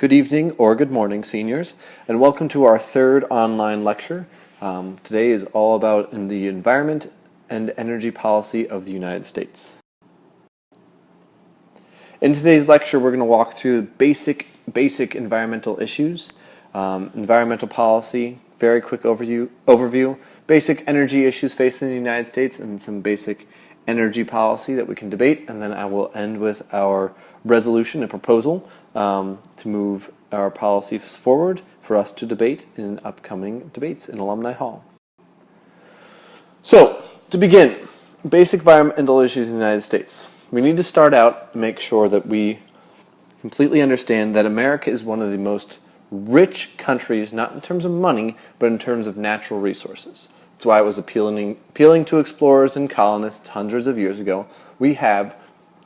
Good evening or good morning, seniors, and welcome to our third online lecture. Today is all about the environment and energy policy of the United States. In today's lecture, we're going to walk through basic environmental issues, environmental policy, very quick overview, basic energy issues facing the United States, and some basic energy policy that we can debate, and then I will end with our resolution and proposal to move our policies forward for us to debate in upcoming debates in Alumni Hall. So, to begin, basic environmental issues in the United States. We need to start out and make sure that we completely understand that America is one of the most rich countries, not in terms of money, but in terms of natural resources. That's why it was appealing to explorers and colonists hundreds of years ago. We have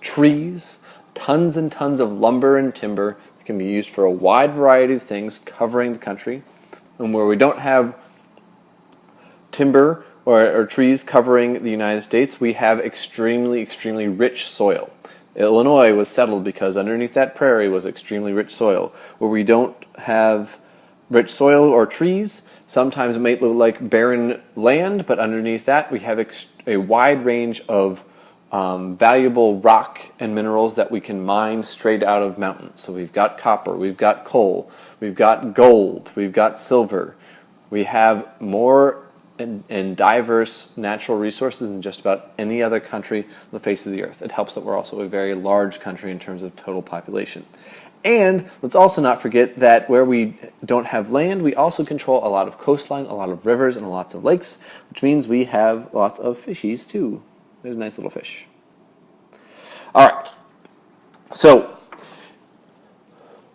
trees, tons and tons of lumber and timber that can be used for a wide variety of things covering the country. And where we don't have timber or trees covering the United States, we have extremely rich soil. Illinois was settled because underneath that prairie was extremely rich soil. Where we don't have rich soil or trees, sometimes it may look like barren land, but underneath that we have a wide range of valuable rock and minerals that we can mine straight out of mountains. So we've got copper, we've got coal, we've got gold, we've got silver. We have more and diverse natural resources than just about any other country on the face of the earth. It helps that we're also a very large country in terms of total population. And let's also not forget that where we don't have land, we also control a lot of coastline, a lot of rivers, and lots of lakes, which means we have lots of fishies too. There's a nice little fish. All right. So,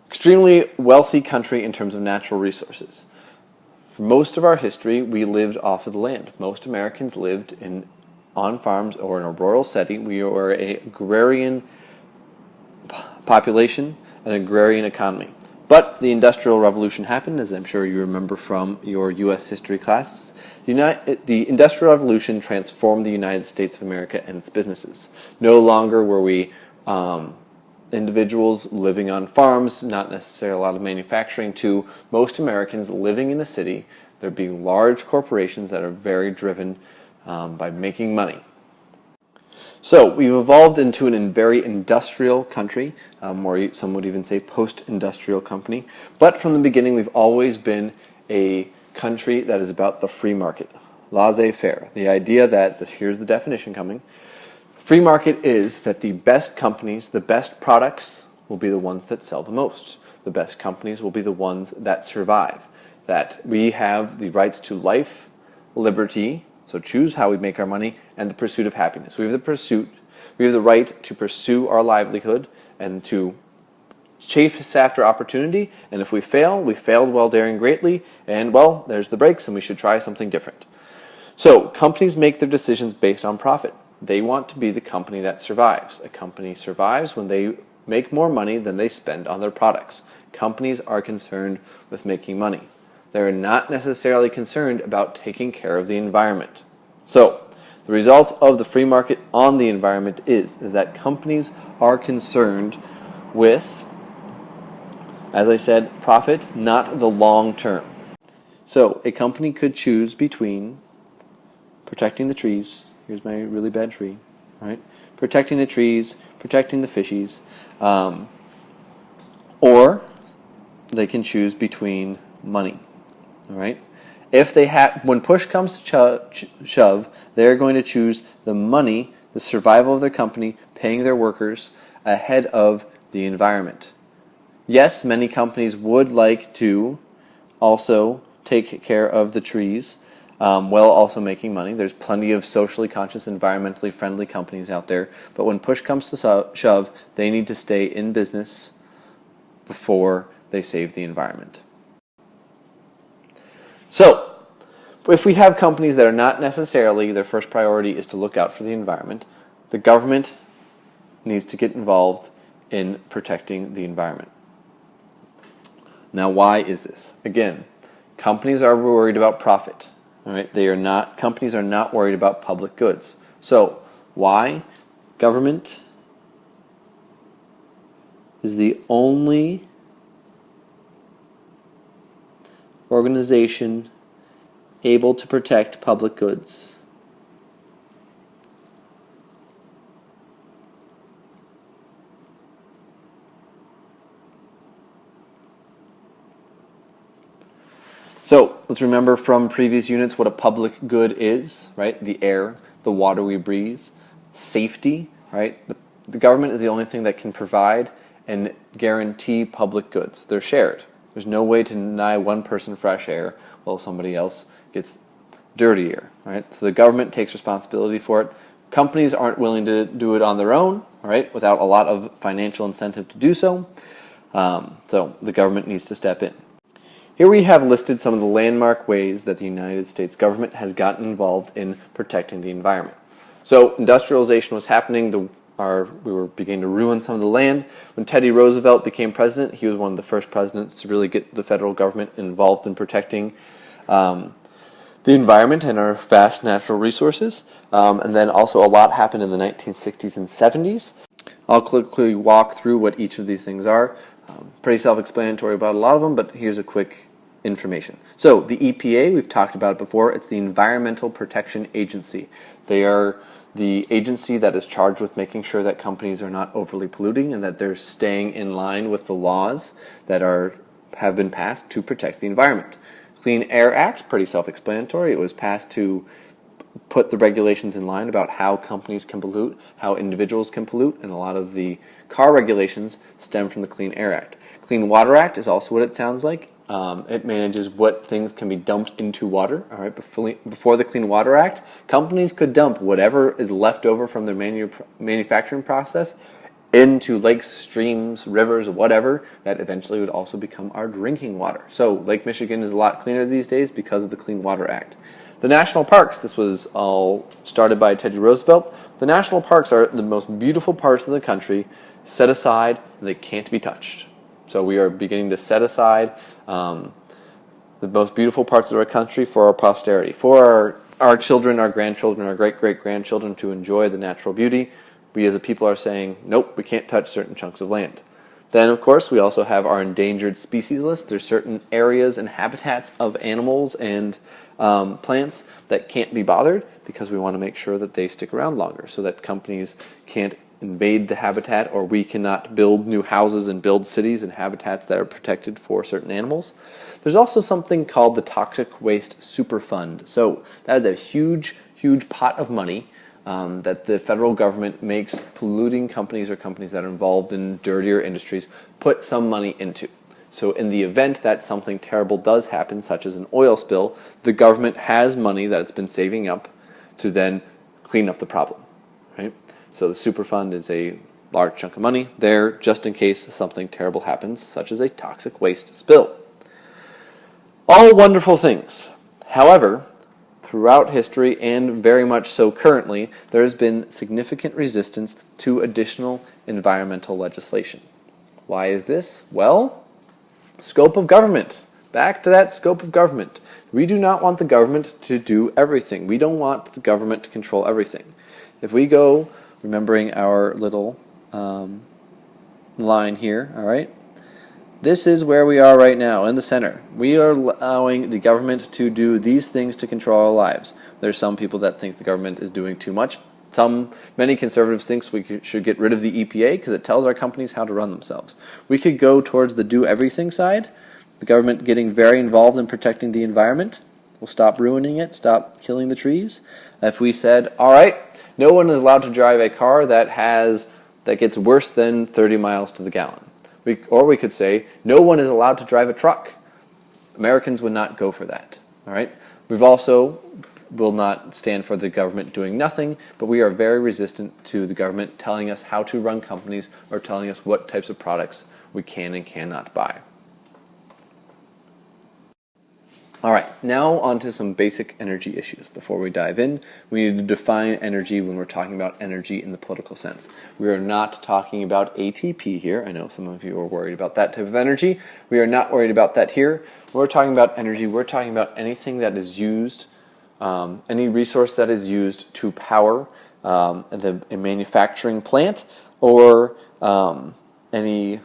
extremely wealthy country in terms of natural resources. For most of our history, we lived off of the land. Most Americans lived on farms or in a rural setting. We were an agrarian population, an agrarian economy. But the Industrial Revolution happened, as I'm sure you remember from your U.S. history classes. The Industrial Revolution transformed the United States of America and its businesses. No longer were we individuals living on farms, not necessarily a lot of manufacturing, to most Americans living in a city. There being large corporations that are very driven by making money. So we've evolved into a very industrial country, or some would even say post-industrial company. But from the beginning, we've always been a country that is about the free market, laissez-faire. The idea that, here's the definition coming, free market is that the best companies, the best products will be the ones that sell the most. The best companies will be the ones that survive. That we have the rights to life, liberty, so choose how we make our money, and the pursuit of happiness. We have the right to pursue our livelihood and to chase after opportunity, and if we fail, we failed while daring greatly, and well, there's the breaks, and we should try something different. So, companies make their decisions based on profit. They want to be the company that survives. A company survives when they make more money than they spend on their products. Companies are concerned with making money. They're not necessarily concerned about taking care of the environment. So, the results of the free market on the environment is that companies are concerned with, as I said, profit, not the long term. So, a company could choose between protecting the trees, here's my really bad tree, right? Protecting the trees, protecting the fishies, or they can choose between money. All right. If they when push comes to shove, they're going to choose the money, the survival of their company, paying their workers ahead of the environment. Yes, many companies would like to also take care of the trees while also making money. There's plenty of socially conscious, environmentally friendly companies out there. But when push comes to shove, they need to stay in business before they save the environment. So, if we have companies that are not necessarily, their first priority is to look out for the environment, the government needs to get involved in protecting the environment. Now, why is this? Again, companies are worried about profit. All right? Companies are not worried about public goods. So, why? Government is the only organization able to protect public goods. So let's remember from previous units what a public good is, right? The air, the water we breathe, safety, right? The government is the only thing that can provide and guarantee public goods. They're shared. There's no way to deny one person fresh air while somebody else gets dirty air, right? So the government takes responsibility for it. Companies aren't willing to do it on their own, right, without a lot of financial incentive to do so. So the government needs to step in. Here we have listed some of the landmark ways that the United States government has gotten involved in protecting the environment. So industrialization was happening. We were beginning to ruin some of the land. When Teddy Roosevelt became president, he was one of the first presidents to really get the federal government involved in protecting the environment and our vast natural resources. And then also a lot happened in the 1960s and 70s. I'll quickly walk through what each of these things are. Pretty self-explanatory about a lot of them, but here's a quick information. So the EPA, we've talked about it before, it's the Environmental Protection Agency. They are the agency that is charged with making sure that companies are not overly polluting and that they're staying in line with the laws that have been passed to protect the environment. Clean Air Act, pretty self-explanatory. It was passed to put the regulations in line about how companies can pollute, how individuals can pollute, and a lot of the car regulations stem from the Clean Air Act. Clean Water Act is also what it sounds like. It manages what things can be dumped into water. All right, before the Clean Water Act, companies could dump whatever is left over from their manufacturing process into lakes, streams, rivers, whatever, that eventually would also become our drinking water. So Lake Michigan is a lot cleaner these days because of the Clean Water Act. The national parks, this was all started by Teddy Roosevelt. The national parks are the most beautiful parts of the country, set aside, and they can't be touched. So we are beginning to set aside the most beautiful parts of our country for our posterity, for our children, our grandchildren, our great-great-grandchildren to enjoy the natural beauty. We as a people are saying, nope, we can't touch certain chunks of land. Then, of course, we also have our endangered species list. There's certain areas and habitats of animals and plants that can't be bothered because we want to make sure that they stick around longer so that companies can't invade the habitat, or we cannot build new houses and build cities in habitats that are protected for certain animals. There's also something called the Toxic Waste Superfund. So that is a huge, huge pot of money that the federal government makes polluting companies or companies that are involved in dirtier industries put some money into. So in the event that something terrible does happen, such as an oil spill, the government has money that it's been saving up to then clean up the problem, right? So the Superfund is a large chunk of money there just in case something terrible happens, such as a toxic waste spill. All wonderful things. However, throughout history and very much so currently, there has been significant resistance to additional environmental legislation. Why is this? Well, scope of government. Back to that scope of government. We do not want the government to do everything. We don't want the government to control everything. If we go, remembering our little line here, all right? This is where we are right now, in the center. We are allowing the government to do these things to control our lives. There's some people that think the government is doing too much. Many conservatives think we should get rid of the EPA because it tells our companies how to run themselves. We could go towards the do everything side, the government getting very involved in protecting the environment. We'll stop ruining it, stop killing the trees. If we said, all right, no one is allowed to drive a car that gets worse than 30 miles to the gallon. Or we could say, no one is allowed to drive a truck. Americans would not go for that. All right. We've also will not stand for the government doing nothing, but we are very resistant to the government telling us how to run companies or telling us what types of products we can and cannot buy. All right, now on to some basic energy issues. Before we dive in, we need to define energy when we're talking about energy in the political sense. We are not talking about ATP here. I know some of you are worried about that type of energy. We are not worried about that here. When we're talking about energy, we're talking about anything that is used, any resource that is used to power a manufacturing plant or any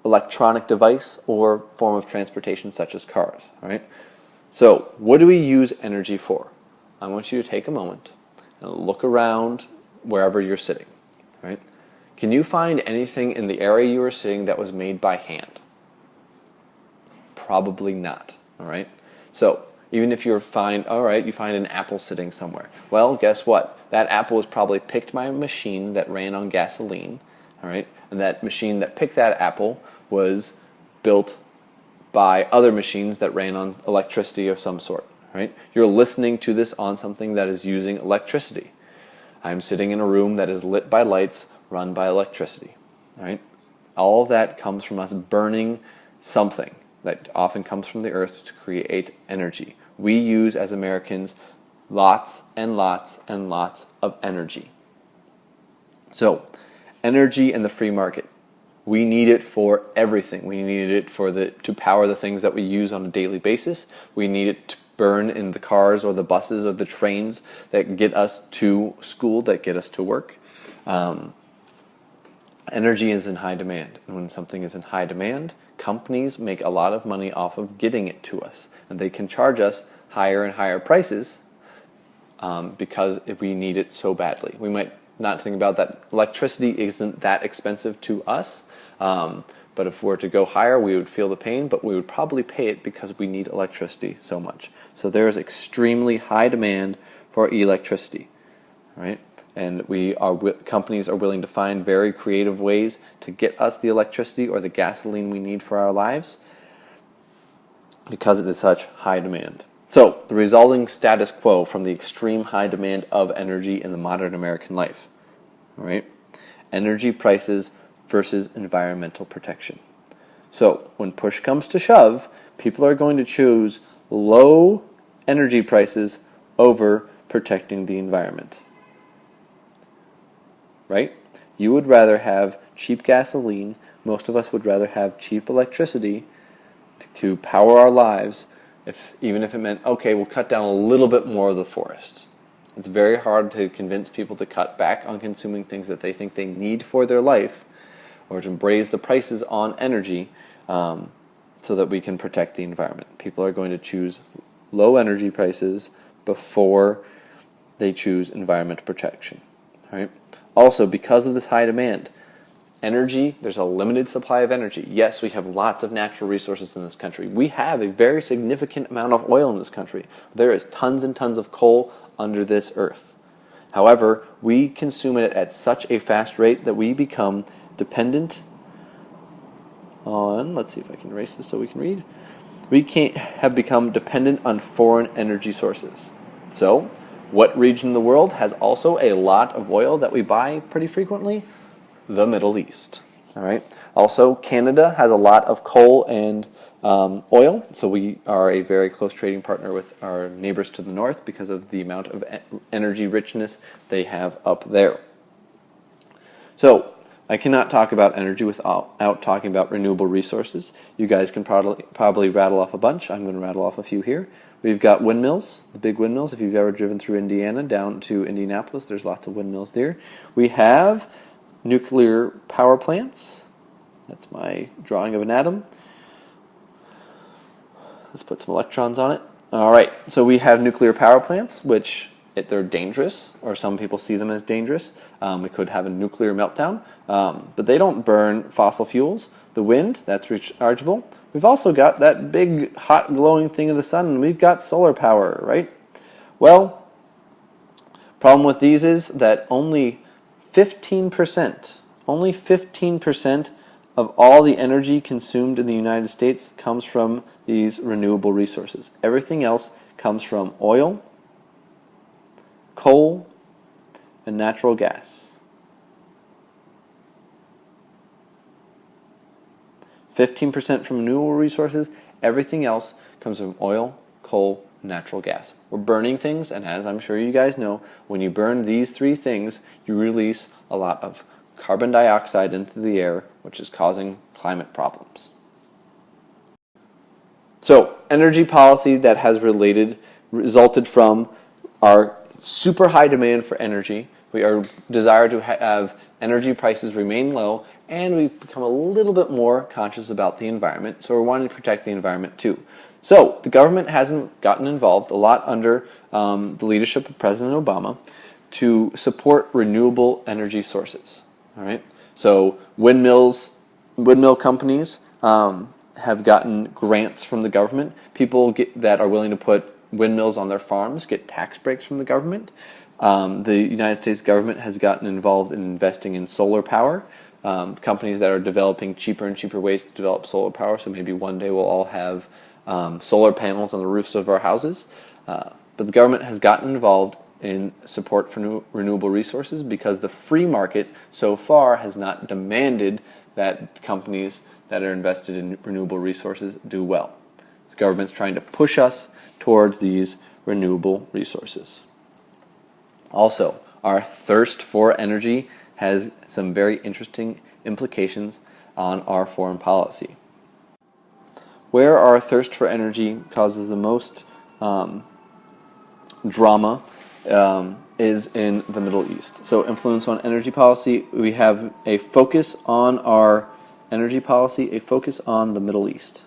electronic device or form of transportation such as cars, right? So what do we use energy for? I want you to take a moment and look around wherever you're sitting, right? Can you find anything in the area you are sitting that was made by hand? Probably not, all right? So even if you find an apple sitting somewhere. Well, guess what? That apple was probably picked by a machine that ran on gasoline, all right? And that machine that picked that apple was built by other machines that ran on electricity of some sort, right? You're listening to this on something that is using electricity. I'm sitting in a room that is lit by lights run by electricity, right? All of that comes from us burning something that often comes from the earth to create energy. We use, as Americans, lots and lots and lots of energy. So, energy in the free market. We need it for everything. We need it to power the things that we use on a daily basis. We need it to burn in the cars or the buses or the trains that get us to school, that get us to work. Energy is in high demand. And when something is in high demand, companies make a lot of money off of getting it to us. And they can charge us higher and higher prices because we need it so badly. We might not think about that. Electricity isn't that expensive to us. But if we were to go higher, we would feel the pain, but we would probably pay it because we need electricity so much. So there is extremely high demand for electricity, right? And companies are willing to find very creative ways to get us the electricity or the gasoline we need for our lives because it is such high demand. So the resulting status quo from the extreme high demand of energy in the modern American life, right? Energy prices versus environmental protection. So when push comes to shove, people are going to choose low energy prices over protecting the environment. Right? You would rather have cheap gasoline. Most of us would rather have cheap electricity to power our lives, even if it meant, okay, we'll cut down a little bit more of the forest. It's very hard to convince people to cut back on consuming things that they think they need for their life, or to raise the prices on energy so that we can protect the environment. People are going to choose low energy prices before they choose environmental protection. Right? Also, because of this high demand, energy, there's a limited supply of energy. Yes, we have lots of natural resources in this country. We have a very significant amount of oil in this country. There is tons and tons of coal under this earth. However, we consume it at such a fast rate that we become dependent on, let's see if I can erase this so we can read. We have become dependent on foreign energy sources. So, what region of the world has also a lot of oil that we buy pretty frequently? The Middle East. All right. Also, Canada has a lot of coal and oil, so we are a very close trading partner with our neighbors to the north because of the amount of energy richness they have up there. So, I cannot talk about energy without talking about renewable resources. You guys can probably rattle off a bunch. I'm going to rattle off a few here. We've got windmills, the big windmills. If you've ever driven through Indiana down to Indianapolis, there's lots of windmills there. We have nuclear power plants. That's my drawing of an atom. Let's put some electrons on it. All right, so we have nuclear power plants, which they're dangerous, or some people see them as dangerous. We could have a nuclear meltdown, but they don't burn fossil fuels. The wind, that's rechargeable. We've also got that big hot glowing thing of the sun, and we've got solar power, right? Well, problem with these is that only 15% of all the energy consumed in the United States comes from these renewable resources. Everything else comes from oil, coal, and natural gas. 15% from renewable resources, everything else comes from oil, coal, and natural gas. We're burning things, and as I'm sure you guys know, when you burn these three things, you release a lot of carbon dioxide into the air, which is causing climate problems. So, energy policy that has resulted from our super high demand for energy. We are desire to have energy prices remain low and we've become a little bit more conscious about the environment, so we're wanting to protect the environment too. So the government hasn't gotten involved a lot under the leadership of President Obama to support renewable energy sources. All right, so windmill companies have gotten grants from the government. People that are willing to put windmills on their farms get tax breaks from the government. The United States government has gotten involved in investing in solar power. Companies that are developing cheaper and cheaper ways to develop solar power, so maybe one day we'll all have solar panels on the roofs of our houses. But the government has gotten involved in support for renewable resources because the free market so far has not demanded that companies that are invested in renewable resources do well. The government's trying to push us towards these renewable resources. Also, our thirst for energy has some very interesting implications on our foreign policy. Where our thirst for energy causes the most drama is in the Middle East. So influence on energy policy, we have a focus on our energy policy, a focus on the Middle East.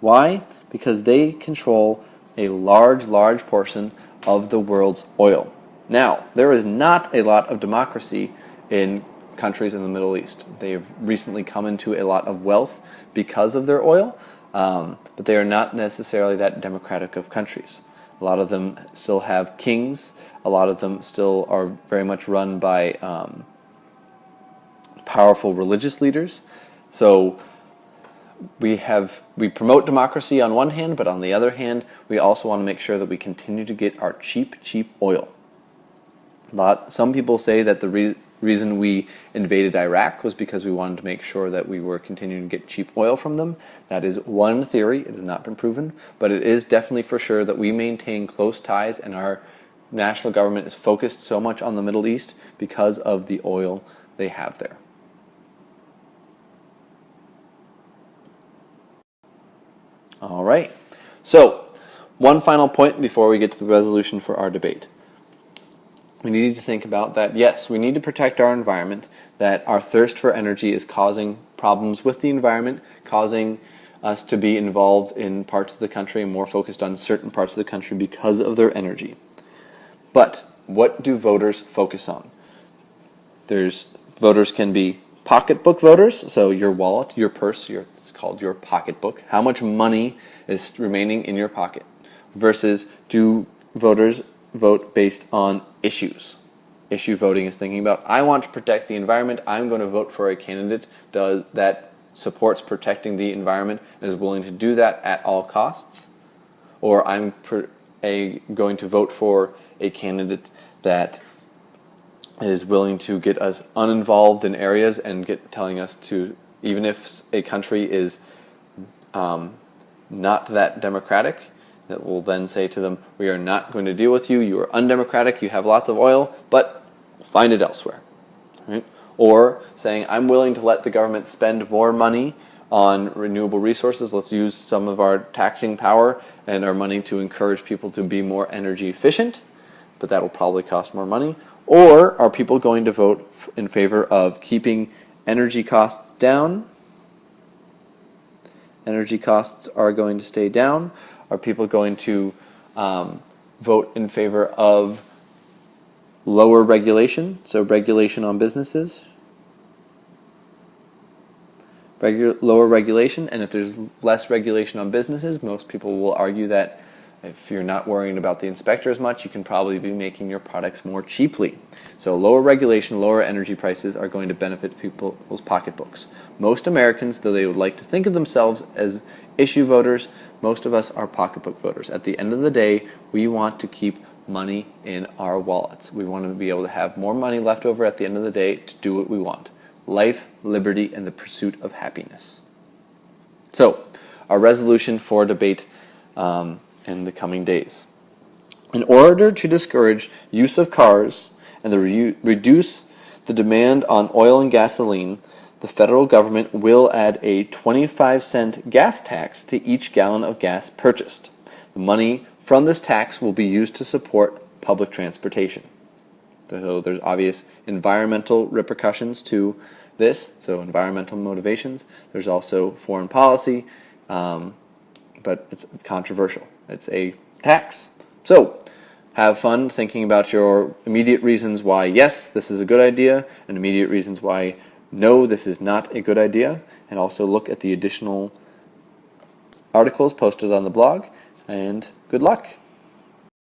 Why? Because they control a large portion of the world's oil. Now, there is not a lot of democracy in countries in the Middle East. They've recently come into a lot of wealth because of their oil, but they are not necessarily that democratic of countries. A lot of them still have kings. A lot of them still are very much run by powerful religious leaders. So we promote democracy on one hand, but on the other hand, we also want to make sure that we continue to get our cheap oil. Some people say that the reason we invaded Iraq was because we wanted to make sure that we were continuing to get cheap oil from them. That is one theory. It has not been proven, but it is definitely for sure that we maintain close ties and our national government is focused so much on the Middle East because of the oil they have there. All right. So, one final point before we get to the resolution for our debate. We need to think about that, yes, we need to protect our environment, that our thirst for energy is causing problems with the environment, causing us to be involved in parts of the country and more focused on certain parts of the country because of their energy. But what do voters focus on? Voters can be pocketbook voters, so your wallet, your purse, it's called your pocketbook. How much money is remaining in your pocket? Versus do voters vote based on issues? Issue voting is thinking about, I want to protect the environment, I'm going to vote for a candidate that supports protecting the environment and is willing to do that at all costs. Or I'm going to vote for a candidate that is willing to get us uninvolved in areas and telling us to, even if a country is not that democratic, that will then say to them, we are not going to deal with you, you are undemocratic, you have lots of oil, but find it elsewhere. Right? Or saying, I'm willing to let the government spend more money on renewable resources, let's use some of our taxing power and our money to encourage people to be more energy efficient, but that will probably cost more money. Or are people going to vote in favor of keeping energy costs down? Energy costs are going to stay down. Are people going to vote in favor of lower regulation, so regulation on businesses? Lower regulation, and if there's less regulation on businesses, most people will argue that if you're not worrying about the inspector as much, you can probably be making your products more cheaply. So lower regulation, lower energy prices are going to benefit people's pocketbooks. Most Americans, though they would like to think of themselves as issue voters, most of us are pocketbook voters. At the end of the day, we want to keep money in our wallets. We want to be able to have more money left over at the end of the day to do what we want. Life, liberty, and the pursuit of happiness. So, our resolution for debate in the coming days. In order to discourage use of cars and reduce the demand on oil and gasoline, the federal government will add a 25-cent gas tax to each gallon of gas purchased. The money from this tax will be used to support public transportation. So there's obvious environmental repercussions to this, so environmental motivations. There's also foreign policy, but it's controversial. It's a tax. So have fun thinking about your immediate reasons why yes, this is a good idea, and immediate reasons why no, this is not a good idea, and also look at the additional articles posted on the blog, and good luck.